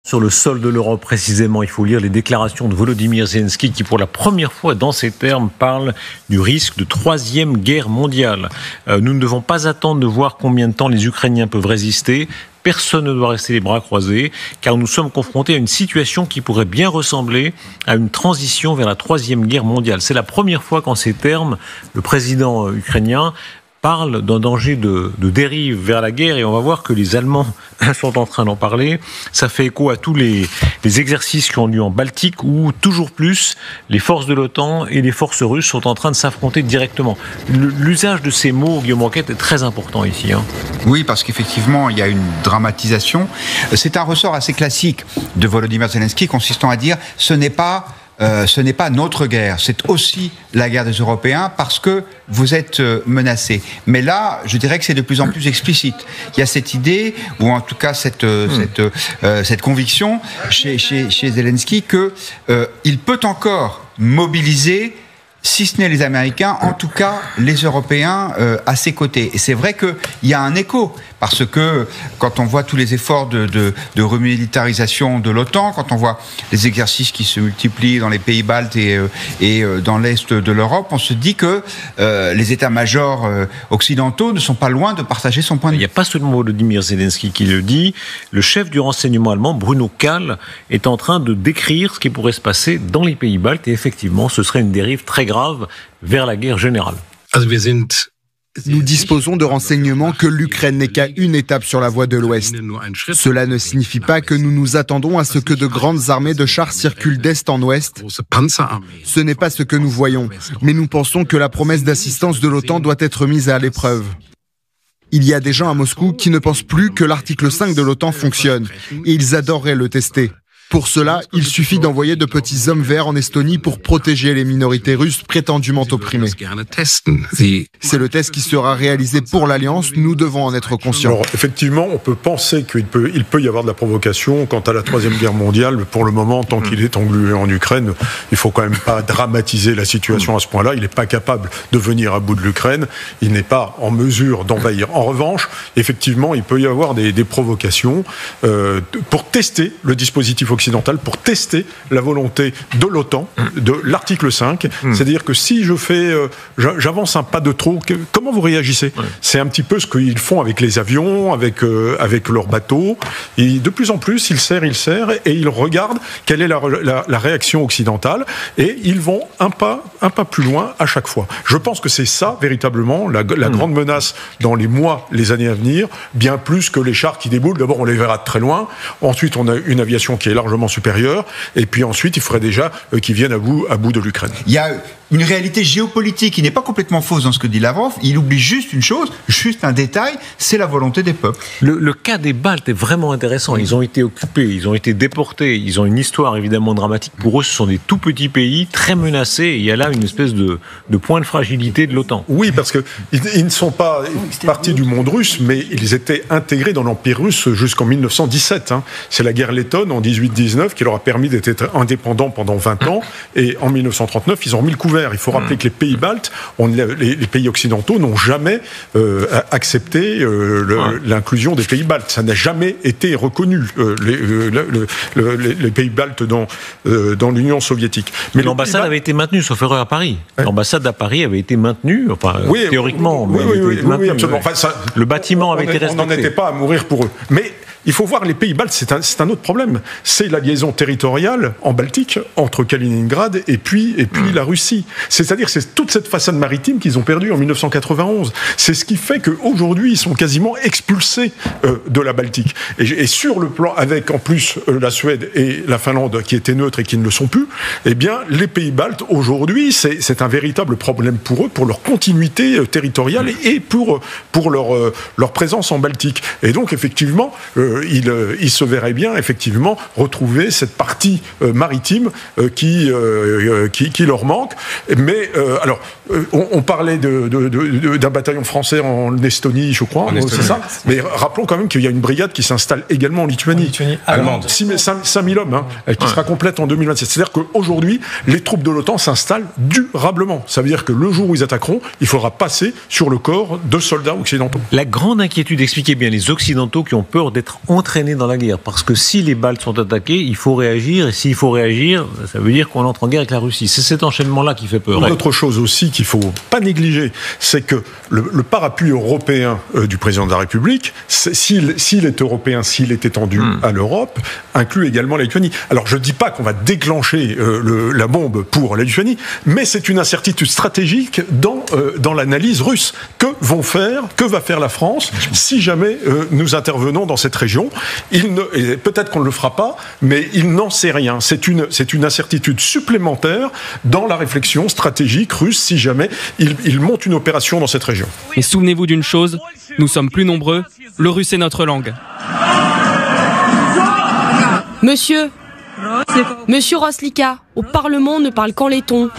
Sur le sol de l'Europe précisément, il faut lire les déclarations de Volodymyr Zelensky qui pour la première fois dans ces termes parle du risque de troisième guerre mondiale. Nous ne devons pas attendre de voir combien de temps les Ukrainiens peuvent résister. Personne ne doit rester les bras croisés car nous sommes confrontés à une situation qui pourrait bien ressembler à une transition vers la troisième guerre mondiale. C'est la première fois qu'en ces termes, le président ukrainien parle d'un danger de dérive vers la guerre et on va voir que les Allemands sont en train d'en parler. Ça fait écho à tous les exercices qui ont lieu en Baltique où toujours plus les forces de l'OTAN et les forces russes sont en train de s'affronter directement. L'usage de ces mots, Guillaume Roquette, est très important ici. Oui, parce qu'effectivement, il y a une dramatisation. C'est un ressort assez classique de Volodymyr Zelensky consistant à dire ce n'est pas notre guerre, c'est aussi la guerre des Européens parce que vous êtes menacés. Mais là, je dirais que c'est de plus en plus explicite. Il y a cette idée, ou en tout cas cette conviction chez Zelensky qu'il peut encore mobiliser, si ce n'est les Américains, en tout cas les Européens à ses côtés. Et c'est vrai qu'il y a un écho, parce que quand on voit tous les efforts de remilitarisation de l'OTAN, quand on voit les exercices qui se multiplient dans les pays baltes et dans l'Est de l'Europe, on se dit que les états-majors occidentaux ne sont pas loin de partager son point de vue. Il n'y a pas seulement Volodymyr Zelensky qui le dit, le chef du renseignement allemand, Bruno Kahl, est en train de décrire ce qui pourrait se passer dans les pays baltes et effectivement, ce serait une dérive très grave vers la guerre générale. Nous disposons de renseignements que l'Ukraine n'est qu'à une étape sur la voie de l'Ouest. Cela ne signifie pas que nous nous attendons à ce que de grandes armées de chars circulent d'Est en Ouest. Ce n'est pas ce que nous voyons, mais nous pensons que la promesse d'assistance de l'OTAN doit être mise à l'épreuve. Il y a des gens à Moscou qui ne pensent plus que l'article 5 de l'OTAN fonctionne, et ils adoreraient le tester. Pour cela, il suffit d'envoyer de petits hommes verts en Estonie pour protéger les minorités russes prétendument opprimées. C'est le test qui sera réalisé pour l'Alliance, nous devons en être conscients. Alors, effectivement, on peut penser qu'il peut y avoir de la provocation quant à la Troisième Guerre mondiale. Pour le moment, tant qu'il est englué en Ukraine, il ne faut quand même pas dramatiser la situation à ce point-là. Il n'est pas capable de venir à bout de l'Ukraine. Il n'est pas en mesure d'envahir. En revanche, effectivement, il peut y avoir des provocations pour tester le dispositif occidental, pour tester la volonté de l'OTAN, de l'article 5. C'est-à-dire que si j'avance un pas de trop, comment vous réagissez ? C'est un petit peu ce qu'ils font avec les avions, avec leurs bateaux. Et de plus en plus, ils serrent, et ils regardent quelle est la réaction occidentale, et ils vont un pas plus loin à chaque fois. Je pense que c'est ça, véritablement, la grande menace dans les mois, les années à venir, bien plus que les chars qui déboulent. D'abord, on les verra de très loin. Ensuite, on a une aviation qui est largement supérieure, et puis ensuite il faudrait déjà qu'ils viennent à bout de l'Ukraine. Il y a une réalité géopolitique qui n'est pas complètement fausse dans ce que dit Lavrov. Il oublie juste une chose, juste un détail, c'est la volonté des peuples. Le cas des Baltes est vraiment intéressant. Ils ont été occupés, ils ont été déportés, ils ont une histoire évidemment dramatique. Pour eux, ce sont des tout petits pays très menacés, et il y a là une espèce de point de fragilité de l'OTAN. Oui, parce qu'ils ne sont pas partis du monde russe, mais ils étaient intégrés dans l'Empire russe jusqu'en 1917. C'est la guerre lettonne en 18-19 qui leur a permis d'être indépendants pendant 20 ans, et en 1939, ils ont remis le couvert. Il faut rappeler que les pays baltes, les pays occidentaux n'ont jamais accepté l'inclusion des pays baltes. Ça n'a jamais été reconnu, les pays baltes dans l'Union soviétique. Mais l'ambassade avait été maintenue, sauf erreur à Paris. L'ambassade à Paris avait été maintenue, théoriquement. Oui, absolument. Le bâtiment avait été respecté. On n'en était pas à mourir pour eux. Mais il faut voir les pays baltes, c'est un autre problème. C'est la liaison territoriale en Baltique entre Kaliningrad et puis la Russie. C'est-à-dire c'est toute cette façade maritime qu'ils ont perdue en 1991. C'est ce qui fait qu'aujourd'hui, ils sont quasiment expulsés de la Baltique. Et sur le plan, avec en plus la Suède et la Finlande qui étaient neutres et qui ne le sont plus, eh bien, les pays baltes, aujourd'hui, c'est un véritable problème pour eux, pour leur continuité territoriale et pour leur présence en Baltique. Et donc, effectivement, il se verrait bien, effectivement, retrouver cette partie maritime qui leur manque. Mais, alors, on parlait d'un bataillon français en Estonie, je crois, c'est ça. Mais rappelons quand même qu'il y a une brigade qui s'installe également en Lituanie. Allemande. 5000 hommes, qui sera complète en 2027. C'est-à-dire qu'aujourd'hui, les troupes de l'OTAN s'installent durablement. Ça veut dire que le jour où ils attaqueront, il faudra passer sur le corps de soldats occidentaux. La grande inquiétude, expliquez bien, les Occidentaux qui ont peur d'être entraîner dans la guerre. Parce que si les Baltes sont attaqués, il faut réagir. Et s'il faut réagir, ça veut dire qu'on entre en guerre avec la Russie. C'est cet enchaînement-là qui fait peur. Une autre chose aussi qu'il ne faut pas négliger, c'est que le parapluie européen du président de la République, s'il est européen, s'il est étendu à l'Europe, inclut également la Lituanie. Alors je ne dis pas qu'on va déclencher la bombe pour la Lituanie, mais c'est une incertitude stratégique dans l'analyse russe. Que va faire la France si jamais nous intervenons dans cette région? Peut-être qu'on ne le fera pas, mais il n'en sait rien. C'est une incertitude supplémentaire dans la réflexion stratégique russe si jamais il monte une opération dans cette région. Mais souvenez-vous d'une chose, nous sommes plus nombreux, le russe est notre langue. Monsieur Roslika, au Parlement ne parle qu'en letton.